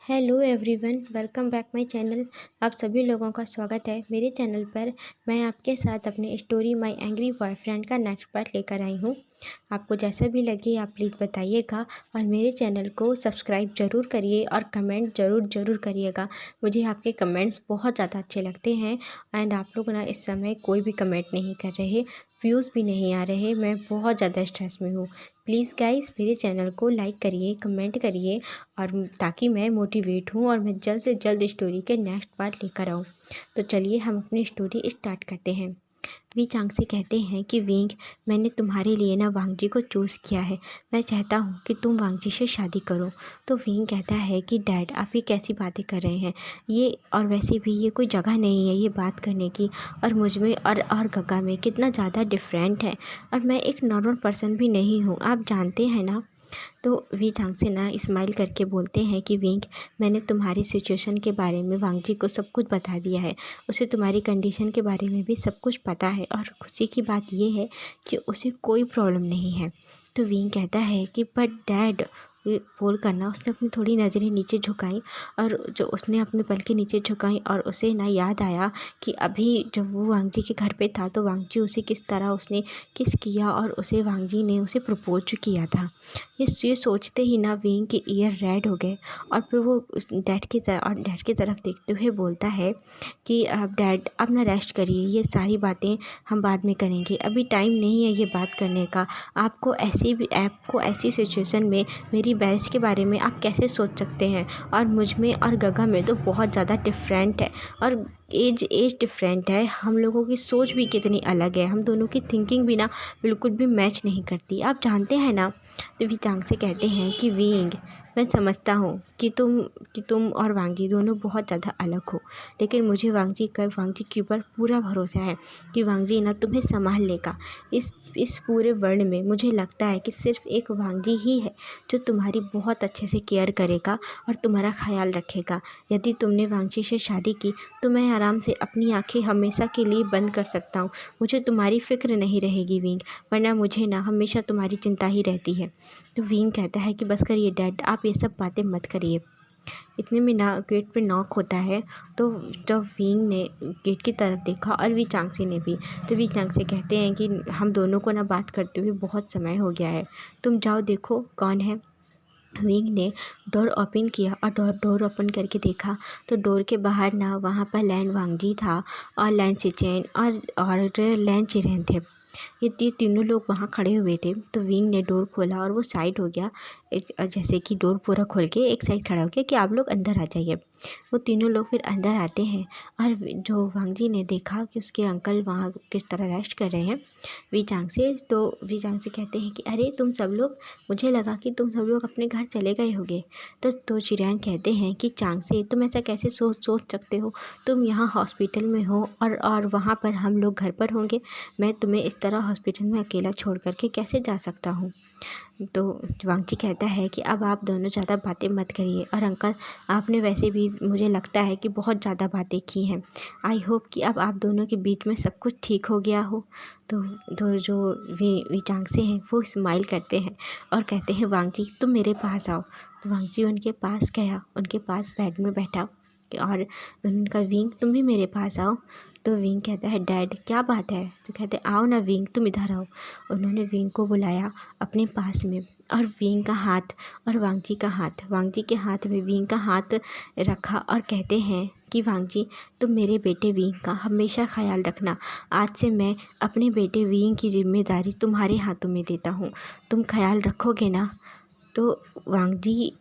Hello everyone, welcome back my channel. आप सभी लोगों का स्वागत है मेरे चैनल पर। मैं आपके साथ अपनी स्टोरी माय एंग्री बॉयफ्रेंड का नेक्स्ट पार्ट लेकर आई हूँ। आपको जैसा भी लगे आप प्लीज़ बताइएगा और मेरे चैनल को सब्सक्राइब ज़रूर करिए और कमेंट ज़रूर करिएगा। मुझे आपके कमेंट्स बहुत ज़्यादा अच्छे लगते हैं एंड आप लोग ना इस समय कोई भी कमेंट नहीं कर रहे, व्यूज़ भी नहीं आ रहे। मैं बहुत ज़्यादा स्ट्रेस में हूँ। प्लीज़ गाइस मेरे चैनल को लाइक करिए, कमेंट करिए और ताकि मैं मोटिवेट हूँ और मैं जल्द से जल्द स्टोरी के नेक्स्ट पार्ट लेकर आऊँ। तो चलिए हम अपनी स्टोरी स्टार्ट करते हैं। वी चांग से कहते हैं कि विंग, मैंने तुम्हारे लिए ना वांगजी को चूज़ किया है। मैं चाहता हूँ कि तुम वांगजी से शादी करो। तो विंग कहता है कि डैड, आप ये कैसी बातें कर रहे हैं, ये और वैसे भी ये कोई जगह नहीं है ये बात करने की। और मुझ में और गगा में कितना ज़्यादा डिफरेंट है और मैं एक नॉर्मल पर्सन भी नहीं हूँ, आप जानते हैं ना। तो वी चांग से ना स्माइल करके बोलते हैं कि विंग, मैंने तुम्हारी सिचुएशन के बारे में वांगजी को सब कुछ बता दिया है। उसे तुम्हारी कंडीशन के बारे में भी सब कुछ पता है और खुशी की बात यह है कि उसे कोई प्रॉब्लम नहीं है। तो विंग कहता है कि बट डैड, ये बोल कर ना उसने अपनी थोड़ी नज़रें नीचे झुकाई और जो उसने अपने पल के नीचे झुकाई और उसे ना याद आया कि अभी जब वो वांगजी के घर पे था तो वांगजी उसे किस तरह उसने किस किया और उसे वांगजी ने उसे प्रपोज किया था। ये सोचते ही ना विंग के ईयर रेड हो गए और फिर वो डैड की तरफ देखते हुए बोलता है कि अब डैड, अब ना रेस्ट करिए, ये सारी बातें हम बाद में करेंगे, अभी टाइम नहीं है ये बात करने का। आपको ऐसी सिचुएशन में मेरी मैरिज के बारे में आप कैसे सोच सकते हैं। और मुझ में और गगा में तो बहुत ज़्यादा डिफरेंट है और एज डिफरेंट है। हम लोगों की सोच भी कितनी अलग है, हम दोनों की थिंकिंग भी ना बिल्कुल भी मैच नहीं करती, आप जानते हैं ना। तो वी चांग से कहते हैं कि विंग, मैं समझता हूँ कि तुम और वांगजी दोनों बहुत ज़्यादा अलग हो, लेकिन मुझे वांगजी के ऊपर पूरा भरोसा है कि वांगजी ना तुम्हें संभाल लेगा। इस पूरे वर्ल्ड में मुझे लगता है कि सिर्फ एक वांगजी ही है जो तुम्हारी बहुत अच्छे से केयर करेगा और तुम्हारा ख्याल रखेगा। यदि तुमने वांगजी से शादी की तो मैं आराम से अपनी आंखें हमेशा के लिए बंद कर सकता हूँ, मुझे तुम्हारी फ़िक्र नहीं रहेगी विंग, वरना मुझे ना हमेशा तुम्हारी चिंता ही रहती है। तो विंग कहता है कि बस करिए डैड, आप ये सब बातें मत करिए। इतने में ना गेट पे नॉक होता है। तो जब विंग ने गेट की तरफ देखा और वी चांगसी ने भी, तो वी चांगसी कहते हैं कि हम दोनों को ना बात करते हुए बहुत समय हो गया है, तुम जाओ देखो कौन है। विंग ने डोर ओपन किया और डोर ओपन करके देखा तो डोर के बाहर ना वहाँ पर लैंड वांगजी था और लैंड सिचेन और लैंड चिरेन थे। ये तीनों लोग वहाँ खड़े हुए थे। तो विंग ने डोर खोला और वो साइड हो गया, जैसे कि डोर पूरा खोल के एक साइड खड़ा हो गया कि आप लोग अंदर आ जाइए। वो तीनों लोग फिर अंदर आते हैं और जो वांगजी ने देखा कि उसके अंकल वहाँ किस तरह रेस्ट कर रहे हैं वी चांग से, तो वी चांग से कहते हैं कि अरे तुम सब लोग, मुझे लगा कि तुम सब लोग अपने घर चले गए होगे। तो चिरैन कहते हैं कि चांग से तुम ऐसा कैसे सोच सकते हो, तुम यहाँ हॉस्पिटल में हो और वहाँ पर हम लोग घर पर होंगे, मैं तुम्हें इस तरह हॉस्पिटल में अकेला छोड़ करके कैसे जा सकता हूँ। तो वांगजी कहता है कि अब आप दोनों ज़्यादा बातें मत करिए और अंकल, आपने वैसे भी मुझे लगता है कि बहुत ज़्यादा बातें की हैं। आई होप कि अब आप दोनों के बीच में सब कुछ ठीक हो गया हो। तो जो वी चांगसे हैं वो स्माइल करते हैं और कहते हैं वांगजी तुम मेरे पास आओ। तो वांगजी उनके पास गया, उनके पास बेड में बैठा और उनका विंग, तुम भी मेरे पास आओ। तो विंग कहता है डैड क्या बात है। तो कहते आओ ना विंग, तुम इधर आओ। उन्होंने विंग को बुलाया अपने पास में और विंग का हाथ और वांगजी के हाथ में विंग का हाथ रखा और कहते हैं कि वांगजी, तुम मेरे बेटे विंग का हमेशा ख्याल रखना। आज से मैं अपने बेटे विंग की जिम्मेदारी तुम्हारे हाथों में देता हूँ, तुम ख्याल रखोगे ना। तो वांगजी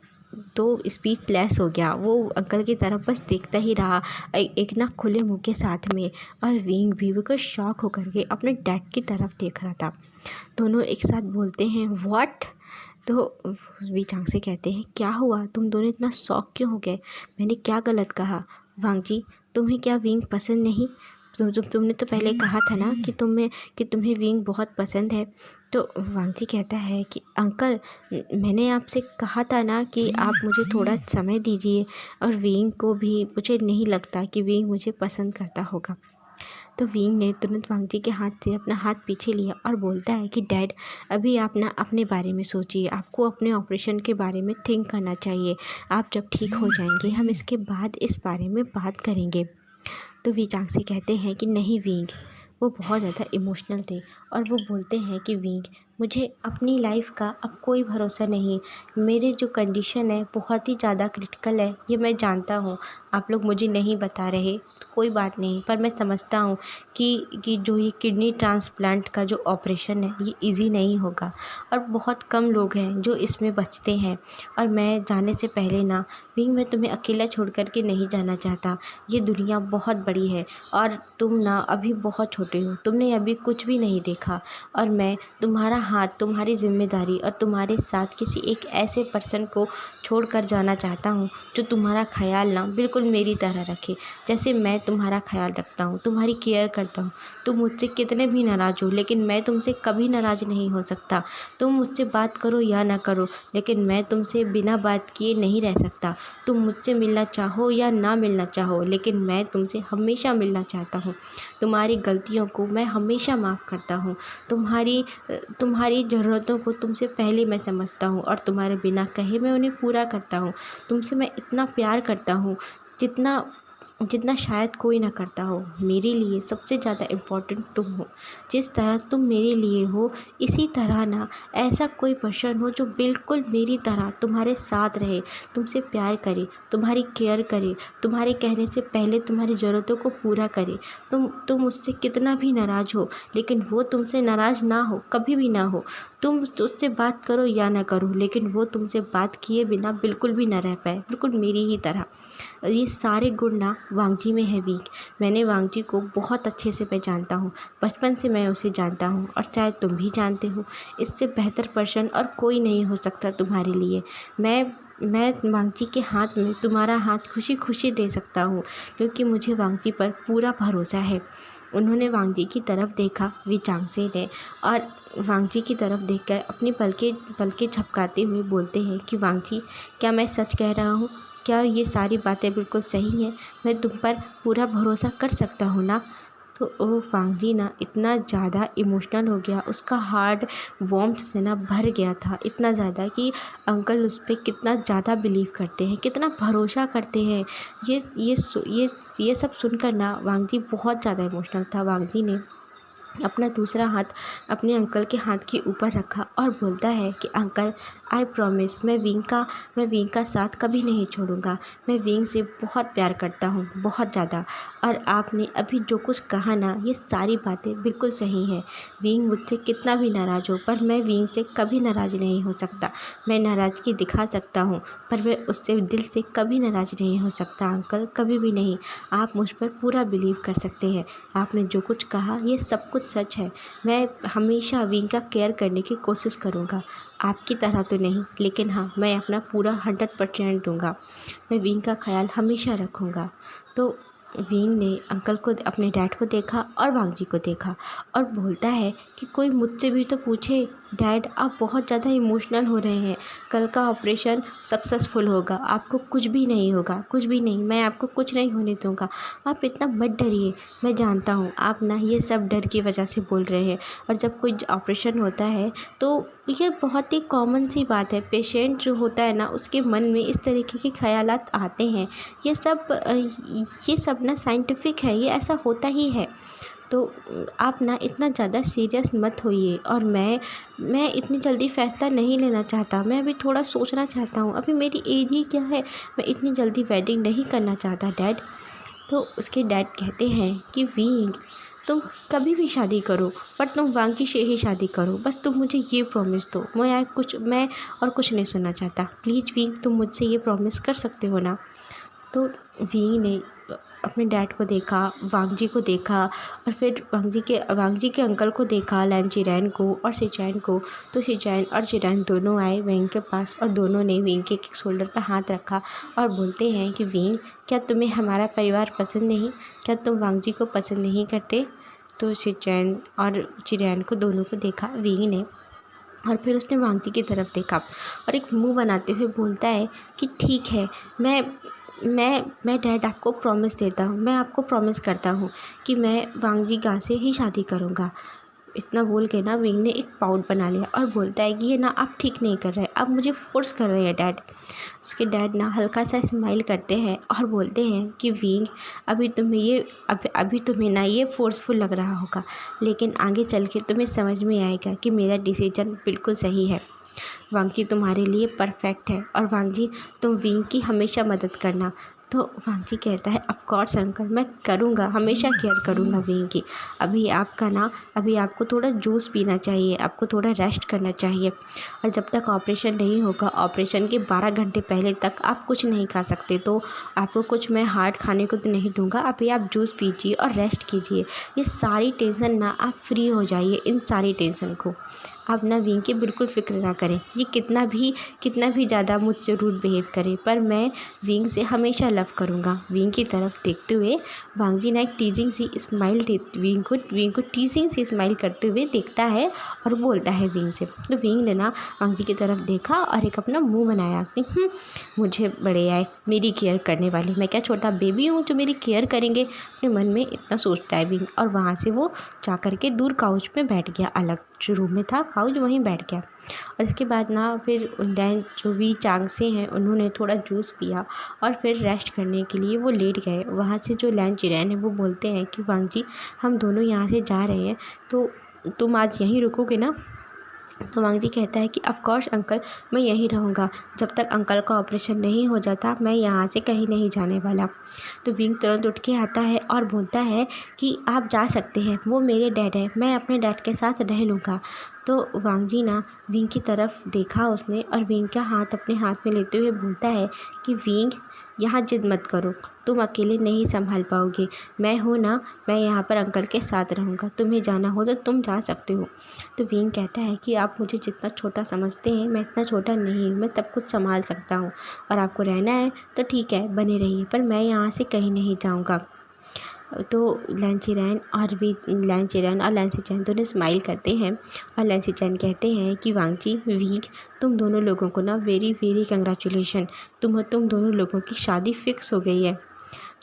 तो स्पीचलेस हो गया, वो अंकल की तरफ बस देखता ही रहा एक ना खुले मुंह के साथ में। और विंग भी बिल्कुल शॉक होकर के अपने डैड की तरफ देख रहा था। दोनों एक साथ बोलते हैं व्हाट। तो वी चांग से कहते हैं क्या हुआ, तुम दोनों इतना शॉक क्यों हो गए, मैंने क्या गलत कहा। वांगजी, तुम्हें क्या विंग पसंद नहीं, तुमने तो पहले कहा था ना कि तुम्हें विंग बहुत पसंद है। तो वांगजी कहता है कि अंकल, मैंने आपसे कहा था ना कि आप मुझे थोड़ा समय दीजिए और विंग को भी, मुझे नहीं लगता कि विंग मुझे पसंद करता होगा। तो विंग ने तुरंत वांगजी के हाथ से अपना हाथ पीछे लिया और बोलता है कि डैड, अभी आप ना अपने बारे में सोचिए, आपको अपने ऑपरेशन के बारे में थिंक करना चाहिए। आप जब ठीक हो जाएंगे हम इसके बाद इस बारे में बात करेंगे। तो वी चांग कहते हैं कि नहीं विंग, वो बहुत ज़्यादा इमोशनल थे और वो बोलते हैं कि विंग, मुझे अपनी लाइफ का अब कोई भरोसा नहीं, मेरी जो कंडीशन है बहुत ही ज़्यादा क्रिटिकल है, ये मैं जानता हूँ। आप लोग मुझे नहीं बता रहे तो कोई बात नहीं, पर मैं समझता हूँ कि जो ये किडनी ट्रांसप्लांट का जो ऑपरेशन है ये इजी नहीं होगा और बहुत कम लोग हैं जो इसमें बचते हैं। और मैं जाने से पहले ना विंग, मैं तुम्हें अकेला छोड़ कर के नहीं जाना चाहता। ये दुनिया बहुत बड़ी है और तुम ना अभी बहुत छोटे हो, तुमने अभी कुछ भी नहीं देखा और मैं तुम्हारा हाथ, तुम्हारी जिम्मेदारी और तुम्हारे साथ किसी एक ऐसे पर्सन को छोड़ कर जाना चाहता हूँ जो तुम्हारा ख्याल ना बिल्कुल मेरी तरह रखे, जैसे मैं तुम्हारा ख्याल रखता हूँ, तुम्हारी केयर करता हूँ। तुम मुझसे कितने भी नाराज़ हो लेकिन मैं तुमसे कभी नाराज़ नहीं हो सकता। तुम मुझसे बात करो या ना करो लेकिन मैं तुमसे बिना बात किए नहीं रह सकता। तुम मुझसे मिलना चाहो या ना मिलना चाहो लेकिन मैं तुमसे हमेशा मिलना चाहता हूँ। तुम्हारी गलतियों को मैं हमेशा माफ़ करता हूँ। तुम्हारी ज़रूरतों को तुमसे पहले मैं समझता हूँ और तुम्हारे बिना कहे मैं उन्हें पूरा करता हूँ। तुमसे मैं इतना प्यार करता हूँ जितना जितना शायद कोई ना करता हो। मेरे लिए सबसे ज़्यादा इम्पोर्टेंट तुम हो। जिस तरह तुम मेरे लिए हो इसी तरह ना ऐसा कोई पर्सन हो जो बिल्कुल मेरी तरह तुम्हारे साथ रहे, तुमसे प्यार करे, तुम्हारी केयर करे, तुम्हारे कहने से पहले तुम्हारी ज़रूरतों को पूरा करे। तुम उससे कितना भी नाराज़ हो लेकिन वो तुमसे नाराज़ ना हो, कभी भी ना हो। तुम उससे बात करो या ना करो लेकिन वो तुमसे बात किए बिना बिल्कुल भी ना रह पाए, बिल्कुल मेरी ही तरह। ये सारे गुण ना वांगजी में है वीक। मैंने वांगजी को बहुत अच्छे से पहचानता हूँ, बचपन से मैं उसे जानता हूँ और शायद तुम भी जानते हो। इससे बेहतर पर्सन और कोई नहीं हो सकता तुम्हारे लिए। मैं वांगजी के हाथ में तुम्हारा हाथ खुशी खुशी दे सकता हूँ क्योंकि मुझे वांगजी पर पूरा भरोसा है। उन्होंने वांगजी की तरफ देखा वी चांगसे ने और वांगजी की तरफ देखकर अपनी पलके झपकाते हुए बोलते हैं कि वांगजी, क्या मैं सच कह रहा हूँ? क्या ये सारी बातें बिल्कुल सही हैं? मैं तुम पर पूरा भरोसा कर सकता हूँ ना? तो वो वांगजी ना इतना ज़्यादा इमोशनल हो गया, उसका हार्ट वार्मथ से ना भर गया था, इतना ज़्यादा कि अंकल उस पर कितना ज़्यादा बिलीव करते हैं, कितना भरोसा करते हैं। ये सब सुनकर ना वांगजी बहुत ज़्यादा इमोशनल था। वांगजी ने अपना दूसरा हाथ अपने अंकल के हाथ के ऊपर रखा और बोलता है कि अंकल, आई प्रॉमिस, मैं विंग का साथ कभी नहीं छोड़ूंगा। मैं विंग से बहुत प्यार करता हूँ, बहुत ज़्यादा। और आपने अभी जो कुछ कहा ना, ये सारी बातें बिल्कुल सही हैं। विंग मुझसे कितना भी नाराज़ हो पर मैं विंग से कभी नाराज़ नहीं हो सकता। मैं नाराज़गी दिखा सकता हूँ पर मैं उससे दिल से कभी नाराज़ नहीं हो सकता अंकल, कभी भी नहीं। आप मुझ पर पूरा बिलीव कर सकते हैं। आपने जो कुछ कहा ये सब कुछ सच है। मैं हमेशा विंग का केयर करने की कोशिश करूँगा, आपकी तरह तो नहीं लेकिन हाँ, मैं अपना पूरा 100% दूँगा। मैं विंग का ख्याल हमेशा रखूँगा। तो विंग ने अंकल को, अपने डैड को देखा और वांगजी को देखा और बोलता है कि कोई मुझसे भी तो पूछे। डैड, आप बहुत ज़्यादा इमोशनल हो रहे हैं। कल का ऑपरेशन सक्सेसफुल होगा, आपको कुछ भी नहीं होगा, कुछ भी नहीं, मैं आपको कुछ नहीं होने दूँगा। आप इतना मत डरिए। मैं जानता हूँ आप ना ये सब डर की वजह से बोल रहे हैं और जब कोई ऑपरेशन होता है तो ये बहुत ही कॉमन सी बात है। पेशेंट जो होता है ना, उसके मन में इस तरीके के ख़यालात आते हैं। ये सब ना साइंटिफिक है, ये ऐसा होता ही है। तो आप ना इतना ज़्यादा सीरियस मत होइए और मैं इतनी जल्दी फ़ैसला नहीं लेना चाहता। मैं अभी थोड़ा सोचना चाहता हूँ। अभी मेरी एज ही क्या है, मैं इतनी जल्दी वेडिंग नहीं करना चाहता डैड। तो उसके डैड कहते हैं कि विंग, तुम कभी भी शादी करो पर तुम वांगजी से ही शादी करो। बस तुम मुझे ये प्रॉमिस दो। मैं और कुछ नहीं सुनना चाहता। प्लीज़ विंग, तुम मुझसे ये प्रॉमिस कर सकते हो ना? तो विंग ने अपने डैड को देखा, वांगजी को देखा और फिर वांगजी के अंकल को देखा, लैनचीरैन को और सिचैन को। तो सिचैन और चिरैन दोनों आए विंग के पास और दोनों ने विंग के शोल्डर पर हाथ रखा और बोलते हैं कि विंग, क्या तुम्हें हमारा परिवार पसंद नहीं? क्या तुम वांगजी को पसंद नहीं करते? तो सिचैन और चिरैन को दोनों को देखा विंग ने और फिर उसने वांगजी की तरफ देखा और एक मुंह बनाते हुए बोलता है कि ठीक है, मैं डैड आपको प्रॉमिस देता हूँ, मैं आपको प्रॉमिस करता हूँ कि मैं वांग जी गा से ही शादी करूँगा। इतना बोल के ना विंग ने एक पाउट बना लिया और बोलता है कि ये ना आप ठीक नहीं कर रहे, आप मुझे फोर्स कर रहे हैं डैड। उसके डैड ना हल्का सा स्माइल करते हैं और बोलते हैं कि विंग, अभी तुम्हें ना ये फोर्सफुल लग रहा होगा, लेकिन आगे चल के तुम्हें समझ में आएगा कि मेरा डिसीजन बिल्कुल सही है। वांग जी तुम्हारे लिए परफेक्ट है और वांग जी तुम विंग की हमेशा मदद करना। तो वांग जी कहता है ऑफ कोर्स अंकल, मैं करूँगा, हमेशा केयर करूँगा विंग की। अभी आपको थोड़ा जूस पीना चाहिए, आपको थोड़ा रेस्ट करना चाहिए, और जब तक ऑपरेशन नहीं होगा, ऑपरेशन के 12 घंटे पहले तक आप कुछ नहीं खा सकते। तो आपको कुछ मैं हार्ड खाने को तो नहीं दूंगा, अभी आप जूस पीजिए और रेस्ट कीजिए। ये सारी टेंशन ना आप फ्री हो जाइए, इन सारी टेंशन को आप ना विंग की बिल्कुल फ़िक्र ना करें। ये कितना भी ज़्यादा मुझसे रूड बिहेव करे, पर मैं विंग से हमेशा लव करूँगा। विंग की तरफ देखते हुए वांग जी ना एक टीजिंग सी स्माइल दे विंग को टीजिंग सी स्माइल करते हुए देखता है और बोलता है विंग से। तो विंग ने ना वांग जी की तरफ देखा और एक अपना मुँह बनाया कि मुझे बड़े आए मेरी केयर करने वाली, मैं क्या छोटा बेबी हूँ जो मेरी केयर करेंगे। अपने मन में इतना सोचता है विंग, और वहाँ से वो जा कर के दूर काउच में बैठ गया। अलग जो रूम में था काउच, वहीं बैठ गया। और इसके बाद ना फिर लैन जो वी चांग से हैं उन्होंने थोड़ा जूस पिया और फिर रेस्ट करने के लिए वो लेट गए। वहाँ से जो लैन चिरैन है वो बोलते हैं कि वांग जी हम दोनों यहाँ से जा रहे हैं, तो तुम आज यहीं रुकोगे ना। तो वांग जी कहता है कि ऑफ कोर्स अंकल, मैं यहीं रहूँगा, जब तक अंकल का ऑपरेशन नहीं हो जाता मैं यहाँ से कहीं नहीं जाने वाला। तो विंग तुरंत उठ के आता है और बोलता है कि आप जा सकते हैं, वो मेरे डैड हैं, मैं अपने डैड के साथ रह लूँगा। तो वांग जी ना विंग की तरफ देखा उसने, और विंग का हाथ अपने हाथ में लेते हुए बोलता है कि विंग यहाँ जिद मत करो, तुम अकेले नहीं संभाल पाओगे, मैं हूँ ना, मैं यहाँ पर अंकल के साथ रहूँगा, तुम्हें जाना हो तो तुम जा सकते हो। तो विंग कहता है कि आप मुझे जितना छोटा समझते हैं मैं इतना छोटा नहीं हूँ, मैं सब कुछ संभाल सकता हूँ, और आपको रहना है तो ठीक है बने रहिए, पर मैं यहाँ से कहीं नहीं जाऊँगा। तो लैन चिरैन और लैंसी चैन दोनों स्माइल करते हैं, और लैंसी चैन कहते हैं कि वांग जी विंग, तुम दोनों लोगों को ना वेरी वेरी कंग्रेचुलेशन, तुम दोनों लोगों की शादी फ़िक्स हो गई है।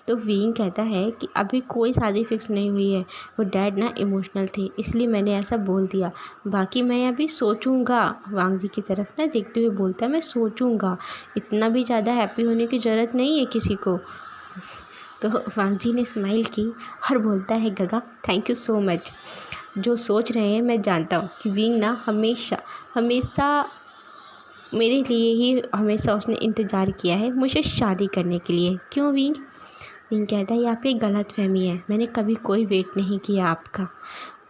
तो विंग कहता है कि अभी कोई शादी फ़िक्स नहीं हुई है, वो डैड ना इमोशनल थे इसलिए मैंने ऐसा बोल दिया, बाकी मैं अभी सोचूंगा। वांग जी की तरफ ना देखते हुए बोलता है मैं सोचूंगा, इतना भी ज़्यादा हैप्पी होने की ज़रूरत नहीं है किसी को। तो वांग जी ने स्माइल की और बोलता है गगा थैंक यू सो मच, जो सोच रहे हैं मैं जानता हूँ कि विंग ना हमेशा मेरे लिए ही हमेशा उसने इंतज़ार किया है मुझे शादी करने के लिए। क्यों विंग? विंग कहता है ये आपकी गलतफहमी है, मैंने कभी कोई वेट नहीं किया आपका।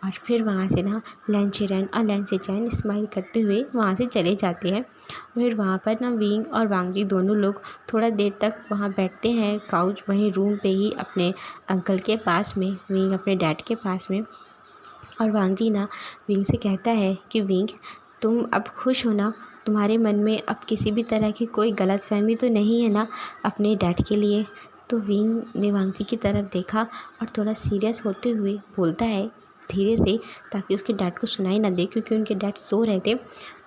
और फिर वहाँ से ना लैन चिरैन और लैंसी चैन स्माइल करते हुए वहाँ से चले जाते हैं। फिर वहाँ पर ना विंग और वांग जी दोनों लोग थोड़ा देर तक वहाँ बैठते हैं, काउच वहीं रूम पे ही अपने अंकल के पास में, विंग अपने डैड के पास में। और वांग जी ना विंग से कहता है कि विंग तुम अब खुश हो ना, तुम्हारे मन में अब किसी भी तरह की कोई गलतफहमी तो नहीं है ना अपने डैड के लिए। तो विंग ने वांग जी की तरफ देखा और थोड़ा सीरियस होते हुए बोलता है धीरे से, ताकि उसके डैड को सुनाई ना दे क्योंकि उनके डैड सो रहे थे।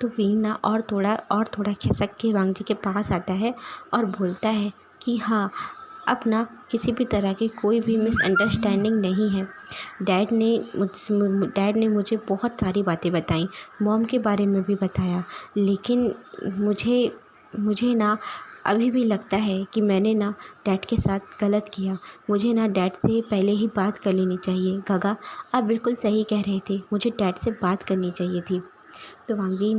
तो विंग ना और थोड़ा खिसक के वांग जी के पास आता है और बोलता है कि हाँ अब ना किसी भी तरह की कोई भी मिसअंडरस्टैंडिंग नहीं है। डैड ने मुझे बहुत सारी बातें बताई, मॉम के बारे में भी बताया, लेकिन मुझे ना अभी भी लगता है कि मैंने ना डैड के साथ गलत किया, मुझे ना डैड से पहले ही बात कर लेनी चाहिए। गगा आप बिल्कुल सही कह रहे थे, मुझे डैड से बात करनी चाहिए थी। तो वांग जी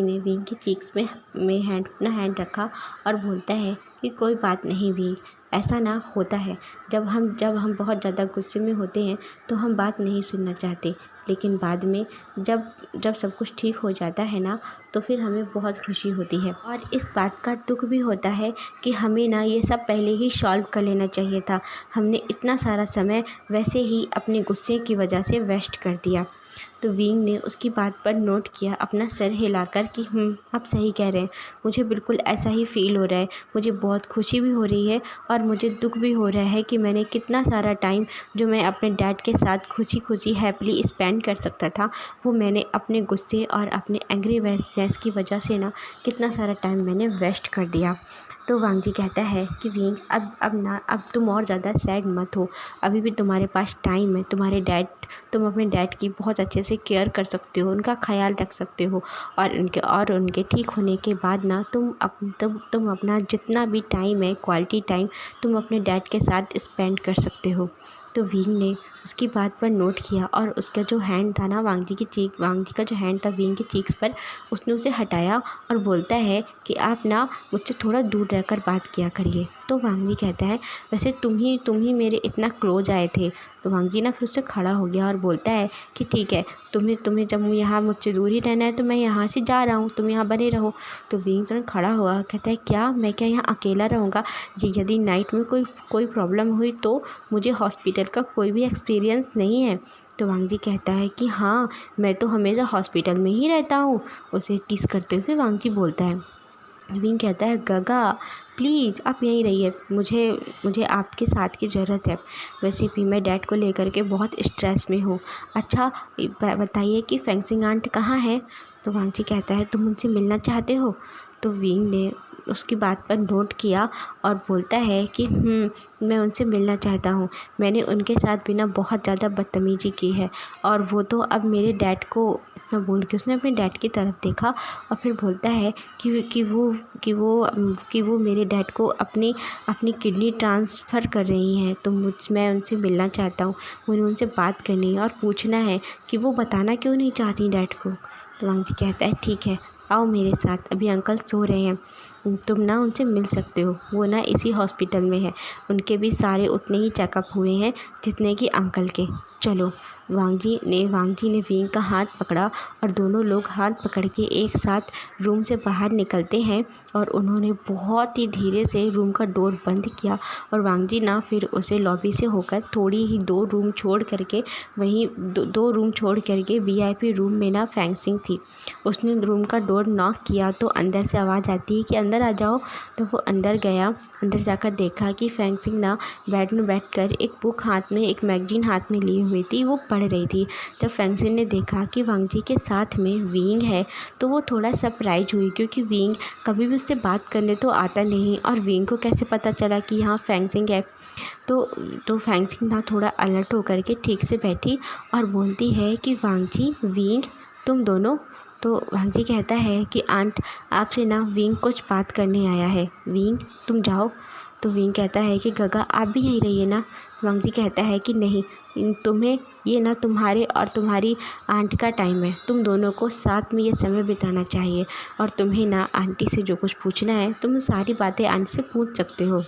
ने विंग की चीक्स में अपना हैंड रखा और बोलता है कि कोई बात नहीं विंग, ऐसा ना होता है, जब हम बहुत ज़्यादा गुस्से में होते हैं तो हम बात नहीं सुनना चाहते, लेकिन बाद में जब सब कुछ ठीक हो जाता है ना तो फिर हमें बहुत खुशी होती है, और इस बात का दुख भी होता है कि हमें ना ये सब पहले ही सॉल्व कर लेना चाहिए था, हमने इतना सारा समय वैसे ही अपने गुस्से की वजह से वेस्ट कर दिया। तो विंग ने उसकी बात पर नोट किया, अपना सर हिलाकर कि आप सही कह रहे हैं, मुझे बिल्कुल ऐसा ही फ़ील हो रहा है, मुझे बहुत खुशी भी हो रही है और मुझे दुख भी हो रहा है कि मैंने कितना सारा टाइम जो मैं अपने डैड के साथ खुशी हैप्पीली स्पेंड कर सकता था, वो मैंने अपने गुस्से और अपने एंग्रीनेस की वजह से ना कितना सारा टाइम मैंने वेस्ट कर दिया। तो वांग जी कहता है कि विंग अब तुम और ज़्यादा सैड मत हो, अभी भी तुम्हारे पास टाइम है। तुम अपने डैड की बहुत अच्छे से केयर कर सकते हो, उनका ख्याल रख सकते हो, और उनके ठीक होने के बाद ना तुम अपना जितना भी टाइम है, क्वालिटी टाइम, तुम अपने डैड के साथ स्पेंड कर सकते हो। तो विंग ने उसकी बात पर नोट किया और उसका जो हैंड था ना, वांग जी का जो हैंड था विंग की चीक्स पर, उसने उसे हटाया और बोलता है कि आप ना मुझसे थोड़ा दूर रहकर बात किया करिए। तो वांग जी कहता है, वैसे तुम ही मेरे इतना क्लोज आए थे। तो वांग जी ना फिर उससे खड़ा हो गया और बोलता है कि ठीक है, तुम्हें जब यहाँ मुझसे दूर ही रहना है तो मैं यहाँ से जा रहा हूँ, तुम यहाँ बने रहो। तो विंग तुरंत खड़ा हुआ, कहता है क्या मैं यहाँ अकेला रहूँगा? यदि नाइट में कोई प्रॉब्लम हुई तो मुझे हॉस्पिटल का कोई भी एक्सपीरियंस नहीं है। तो वांग जी कहता है कि हाँ, मैं तो हमेशा हॉस्पिटल में ही रहता हूँ। उसे टीस करते हुए वांग जी बोलता है। विंग कहता है, गगा प्लीज़ आप यहीं रहिए, मुझे आपके साथ की ज़रूरत है। वैसे भी मैं डैड को लेकर के बहुत स्ट्रेस में हूँ। अच्छा बताइए कि फेंगसिंग आंट कहाँ है? तो वांग जी कहता है, तुम उनसे मिलना चाहते हो? तो विंग ने उसकी बात पर नोट किया और बोलता है कि मैं उनसे मिलना चाहता हूँ। मैंने उनके साथ भी ना बहुत ज़्यादा बदतमीज़ी की है, और वो तो अब मेरे डैड को इतना बोल के उसने अपने डैड की तरफ देखा और फिर बोलता है कि वो मेरे डैड को अपनी किडनी ट्रांसफ़र कर रही हैं। तो मैं उनसे मिलना चाहता हूँ, मुझे उनसे बात करनी है और पूछना है कि वो बताना क्यों नहीं चाहती डैड को। तो वांग जी कहता है, ठीक है, आओ मेरे साथ, अभी अंकल सो रहे हैं, तुम ना उनसे मिल सकते हो। वो ना इसी हॉस्पिटल में है, उनके भी सारे उतने ही चेकअप हुए हैं जितने कि अंकल के। चलो। वांग जी ने विंग का हाथ पकड़ा और दोनों लोग हाथ पकड़ के एक साथ रूम से बाहर निकलते हैं, और उन्होंने बहुत ही धीरे से रूम का डोर बंद किया। और वांग जी ना फिर उसे लॉबी से होकर थोड़ी ही दो रूम छोड़ करके दो रूम छोड़ करके वीआईपी रूम में ना फेंगसिंग थी। उसने रूम का डोर नॉक किया तो अंदर से आवाज़ आती है कि अंदर आ जाओ। तो वो अंदर गया, अंदर जाकर देखा कि फेंगसिंग ना बेड में बैठकर एक मैगजीन हाथ में ली हुई थी, वो पढ़ रही थी। जब फेंगसिंग ने देखा कि वांग जी के साथ में विंग है तो वो थोड़ा सरप्राइज हुई, क्योंकि विंग कभी भी उससे बात करने तो आता नहीं, और विंग को कैसे पता चला कि यहाँ फेंगसिंग है। तो फेंगसिंग ना थोड़ा अलर्ट होकर के ठीक से बैठी और बोलती है कि वांग जी, विंग, तुम दोनों। तो वांग जी कहता है कि आंट, आपसे ना विंग कुछ बात करने आया है, विंग तुम जाओ। तो विंग कहता है कि गगा आप भी यहीं रहिए ना। वांग जी कहता है कि नहीं, तुम्हें ये ना तुम्हारे और तुम्हारी आंट का टाइम है, तुम दोनों को साथ में ये समय बिताना चाहिए, और तुम्हें ना आंटी से जो कुछ पूछना है तुम सारी बातें आंटी से पूछ सकते हो।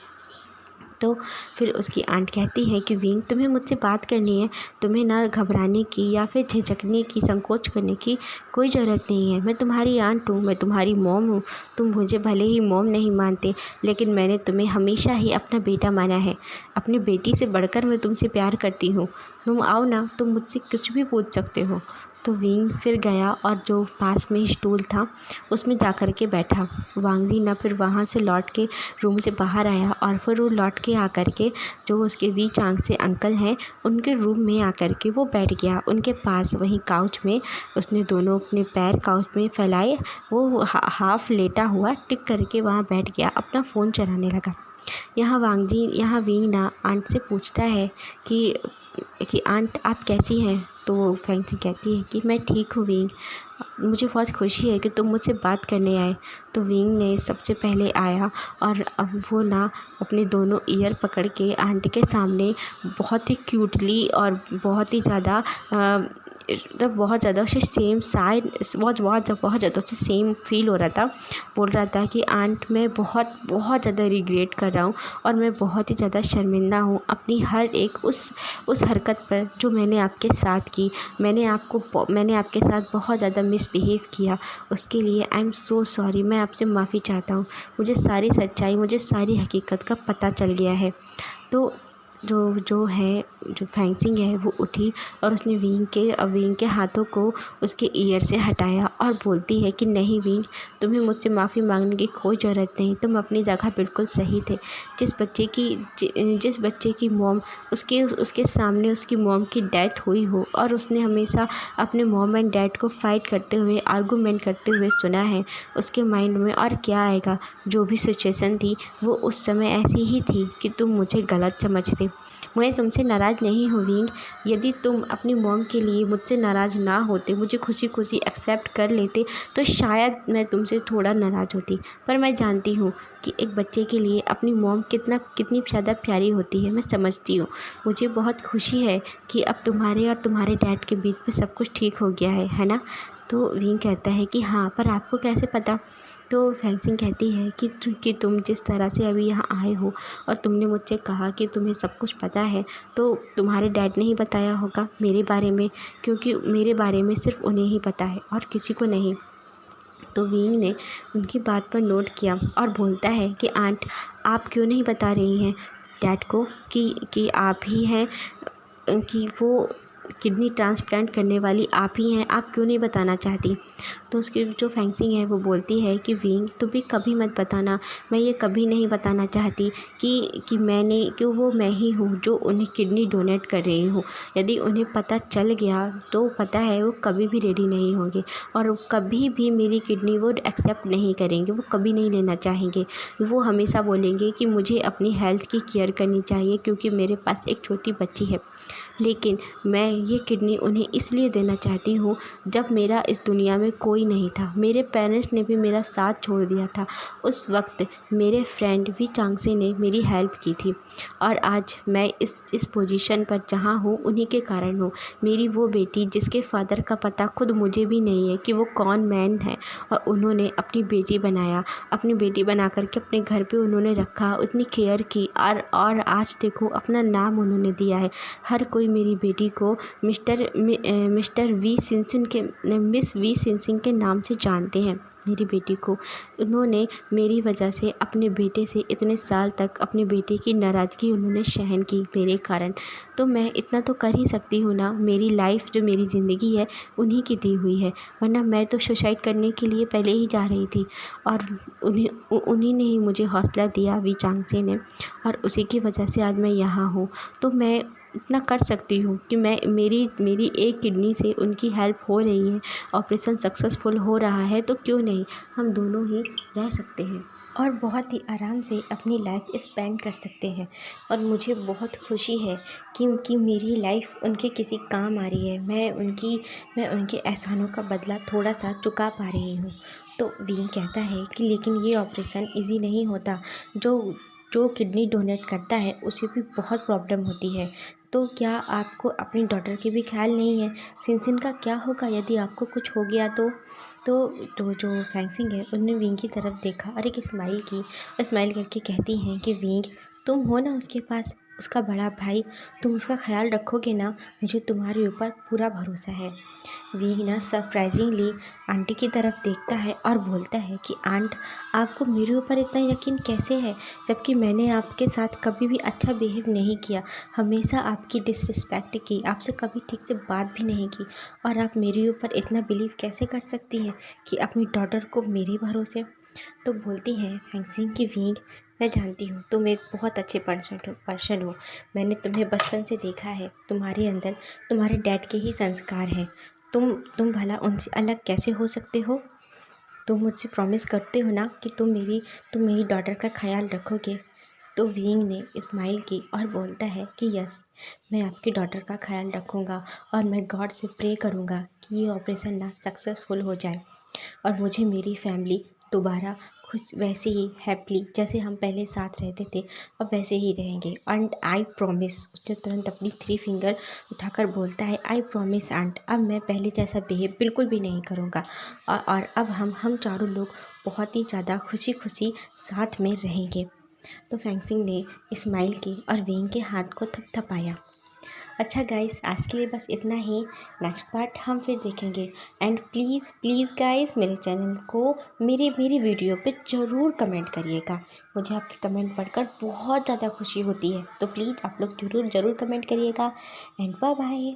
तो फिर उसकी आंट कहती है कि विंग, तुम्हें मुझसे बात करनी है, तुम्हें ना घबराने की या फिर झिझकने की, संकोच करने की कोई ज़रूरत नहीं है। मैं तुम्हारी आंट हूँ, मैं तुम्हारी मॉम हूँ। तुम मुझे भले ही मॉम नहीं मानते, लेकिन मैंने तुम्हें हमेशा ही अपना बेटा माना है। अपनी बेटी से बढ़कर मैं तुमसे प्यार करती हूँ। तुम आओ ना, तुम मुझसे कुछ भी पूछ सकते हो। तो विंग फिर गया और जो पास में स्टूल था उसमें जा कर के बैठा। वांग जी ना फिर वहाँ से लौट के रूम से बाहर आया, और फिर वो लौट के आकर के जो उसके बीच आंख से अंकल हैं उनके रूम में आकर के वो बैठ गया उनके पास, वहीं काउच में। उसने दोनों अपने पैर काउच में फैलाए, वो हाफ लेटा हुआ टिक करके वहाँ बैठ गया, अपना फ़ोन चलाने लगा। यहाँ विंग ना आंट से पूछता है कि आंट आप कैसी हैं? तो फेंगसिंग कहती है कि मैं ठीक हूँ विंग, मुझे बहुत खुशी है कि तुम मुझसे बात करने आए। तो विंग ने सबसे पहले आया, और अब वो ना अपने दोनों ईयर पकड़ के आंटी के सामने बहुत ही क्यूटली और बहुत ही ज़्यादा बहुत ज़्यादा उसे सेम साइड बहुत ज़्यादा उसे सेम फील हो रहा था। बोल रहा था कि आंट, मैं बहुत ज़्यादा रिग्रेट कर रहा हूँ, और मैं बहुत ही ज़्यादा शर्मिंदा हूँ अपनी हर एक उस हरकत पर जो मैंने आपके साथ की। मैंने आपके साथ बहुत ज़्यादा मिसबिहेव किया, उसके लिए आई एम सो सॉरी। मैं आपसे माफ़ी चाहता हूँ, मुझे सारी सच्चाई, मुझे सारी हकीकत का पता चल गया है। तो जो फैंसिंग है वो उठी और उसने विंग के हाथों को उसके ईयर से हटाया और बोलती है कि नहीं विंग, तुम्हें मुझसे माफ़ी मांगने की कोई ज़रूरत नहीं, तुम अपनी जगह बिल्कुल सही थे। जिस बच्चे की मॉम उसके सामने उसकी मॉम की डेथ हुई हो और उसने हमेशा अपने मॉम एंड डैड को फाइट करते हुए, आर्गूमेंट करते हुए सुना है, उसके माइंड में और क्या आएगा। जो भी सिचुएशन थी वो उस समय ऐसी ही थी कि तुम मुझे गलत समझते। मैं तुमसे नाराज़ नहीं हूँ विंग, यदि तुम अपनी मॉम के लिए मुझसे नाराज़ ना होते, मुझे खुशी खुशी एक्सेप्ट कर लेते, तो शायद मैं तुमसे थोड़ा नाराज़ होती। पर मैं जानती हूँ कि एक बच्चे के लिए अपनी मॉम कितनी ज़्यादा प्यारी होती है, मैं समझती हूँ। मुझे बहुत खुशी है कि अब तुम्हारे और तुम्हारे डैड के बीच में सब कुछ ठीक हो गया है ना। तो विंग कहता है कि हाँ, पर आपको कैसे पता। तो फैंसिंग कहती है कि तुम जिस तरह से अभी यहाँ आए हो और तुमने मुझसे कहा कि तुम्हें सब कुछ पता है, तो तुम्हारे डैड ने ही बताया होगा मेरे बारे में, क्योंकि मेरे बारे में सिर्फ उन्हें ही पता है और किसी को नहीं। तो विंग ने उनकी बात पर नोट किया और बोलता है कि आंट, आप क्यों नहीं बता रही हैं डैड को कि आप ही हैं, कि वो किडनी ट्रांसप्लांट करने वाली आप ही हैं, आप क्यों नहीं बताना चाहती। तो उसकी जो फैंसिंग है वो बोलती है कि विंग, तुम भी कभी मत बताना, मैं ये कभी नहीं बताना चाहती कि वो मैं ही हूँ जो उन्हें किडनी डोनेट कर रही हूँ। यदि उन्हें पता चल गया तो पता है वो कभी भी रेडी नहीं होंगे और वो कभी भी मेरी किडनी वो एक्सेप्ट नहीं करेंगे, वो कभी नहीं लेना चाहेंगे। वो हमेशा बोलेंगे कि मुझे अपनी हेल्थ की केयर करनी चाहिए क्योंकि मेरे पास एक छोटी बच्ची है। लेकिन मैं ये किडनी उन्हें इसलिए देना चाहती हूँ, जब मेरा इस दुनिया में कोई नहीं था, मेरे पेरेंट्स ने भी मेरा साथ छोड़ दिया था। उस वक्त मेरे फ्रेंड वी चांगसे ने मेरी हेल्प की थी और आज मैं इस पोजीशन पर जहाँ हूँ उन्हीं के कारण हूँ। मेरी वो बेटी जिसके फादर का पता खुद मुझे भी नहीं है कि वो कौन मैन है, और उन्होंने अपनी बेटी बनाया, अपनी बेटी बना करके अपने घर पे उन्होंने रखा, उतनी केयर की और आज देखो अपना नाम उन्होंने दिया है। हर कोई मेरी बेटी को मिस्टर वी सिंसिन के मिस वी सिंसिन के नाम से जानते हैं। मेरी बेटी को उन्होंने मेरी वजह से अपने बेटे से इतने साल तक अपने बेटे की नाराज़गी उन्होंने सहन की मेरे कारण। तो मैं इतना तो कर ही सकती हूँ ना, मेरी लाइफ जो मेरी ज़िंदगी है उन्हीं की दी हुई है, वरना मैं तो सुसाइड करने के लिए पहले ही जा रही थी। और उन्हीं ने ही मुझे हौसला दिया, वी चांगसे ने, और उसी की वजह से आज मैं यहाँ हूँ। तो मैं इतना कर सकती हूँ कि मेरी एक किडनी से उनकी हेल्प हो रही है, ऑपरेशन सक्सेसफुल हो रहा है, तो क्यों नहीं हम दोनों ही रह सकते हैं और बहुत ही आराम से अपनी लाइफ स्पेंड कर सकते हैं। और मुझे बहुत खुशी है कि मेरी लाइफ उनके किसी काम आ रही है, मैं उनके एहसानों का बदला थोड़ा सा चुका पा रही हूँ। तो विंग कहता है कि लेकिन ये ऑपरेशन इजी नहीं होता, जो किडनी डोनेट करता है उसे भी बहुत प्रॉब्लम होती है। तो क्या आपको अपनी डॉटर की भी ख्याल नहीं है, सिंसिन का क्या होगा यदि आपको कुछ हो गया तो। जो फैंसिंग है उन्होंने विंग की तरफ देखा और एक स्माइल की, और स्माइल करके कहती हैं कि विंग, तुम हो ना उसके पास, उसका बड़ा भाई, तुम उसका ख्याल रखोगे ना, मुझे तुम्हारे ऊपर पूरा भरोसा है। विंग ना सरप्राइजिंगली आंटी की तरफ देखता है और बोलता है कि आंट, आपको मेरे ऊपर इतना यकीन कैसे है, जबकि मैंने आपके साथ कभी भी अच्छा बिहेव नहीं किया, हमेशा आपकी डिसरिस्पेक्ट की, आपसे कभी ठीक से बात भी नहीं की, और आप मेरे ऊपर इतना बिलीव कैसे कर सकती हैं कि अपनी डॉटर को मेरे भरोसे। तो बोलती हैं फैंसिंग की विंग, मैं जानती हूँ तुम एक बहुत अच्छे पर्सन हो, मैंने तुम्हें बचपन से देखा है, तुम्हारे अंदर तुम्हारे डैड के ही संस्कार हैं, तुम भला उनसे अलग कैसे हो सकते हो। तुम मुझसे प्रॉमिस करते हो ना कि तुम मेरी डॉटर का ख्याल रखोगे। तो विंग ने स्माइल की और बोलता है कि यस, मैं आपकी डॉटर का ख्याल रखूँगा और मैं गॉड से प्रे करूँगा कि ये ऑपरेशन ना सक्सेसफुल हो जाए और मुझे मेरी फैमिली दोबारा खुश वैसे ही हैप्पीली जैसे हम पहले साथ रहते थे अब वैसे ही रहेंगे। एंड आई प्रॉमिस, उसने तुरंत अपनी 3 फिंगर उठाकर बोलता है, आई प्रॉमिस आंट, अब मैं पहले जैसा बिहेव बिल्कुल भी नहीं करूँगा और अब हम चारों लोग बहुत ही ज़्यादा खुशी खुशी साथ में रहेंगे। तो फैंसिंग ने स्माइल की और विंग के हाथ को थपथपाया अच्छा गाइस, आज के लिए बस इतना ही। नेक्स्ट पार्ट हम फिर देखेंगे। एंड प्लीज़ प्लीज़ गाइस, मेरे चैनल को मेरी वीडियो पे ज़रूर कमेंट करिएगा। मुझे आपके कमेंट पढ़कर बहुत ज़्यादा खुशी होती है, तो प्लीज़ आप लोग ज़रूर कमेंट करिएगा। And bye bye.